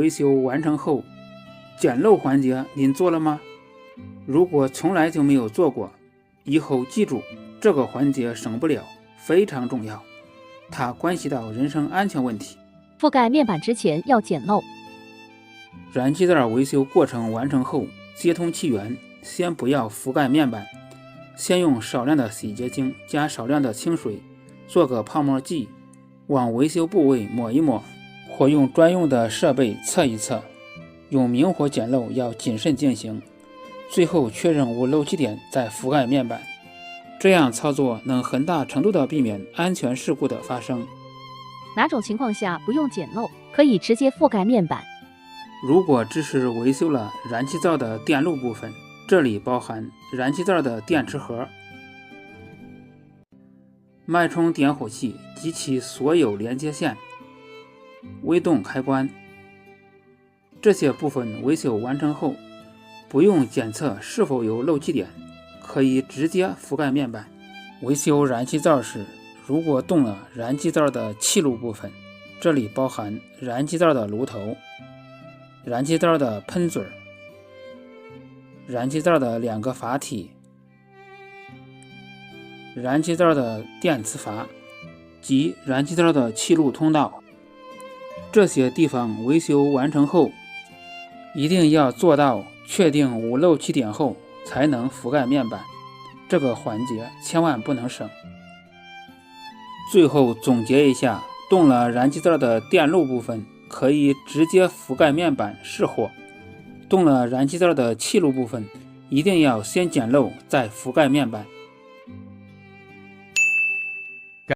维修完成后，检漏环节您做了吗？如果从来就没有做过，以后记住这个环节省不了，非常重要，它关系到人身安全问题。覆盖面板之前要检漏。燃气灶维修过程完成后，接通气源，先不要覆盖面板，先用少量的洗洁精加少量的清水做个泡沫剂，往维修部位抹一抹，或用专用的设备测一测。用明火检漏要谨慎进行，最后确认无漏气点再覆盖面板。这样操作能很大程度地避免安全事故的发生。哪种情况下不用检漏，可以直接覆盖面板？如果只是维修了燃气灶的电路部分，这里包含燃气灶的电池盒、脉冲点火器及其所有连接线、微动开关，这些部分维修完成后，不用检测是否有漏气点，可以直接覆盖面板。维修燃气灶时，如果动了燃气灶的气路部分，这里包含燃气灶的炉头、燃气灶的喷嘴、燃气灶的2个阀体、燃气灶的电磁阀及燃气灶的气路通道，这些地方维修完成后，一定要做到确定无漏气点后才能覆盖面板，这个环节千万不能省。最后总结一下，动了燃气灶的电路部分可以直接覆盖面板熄火，动了燃气灶的气路部分一定要先检漏再覆盖面板。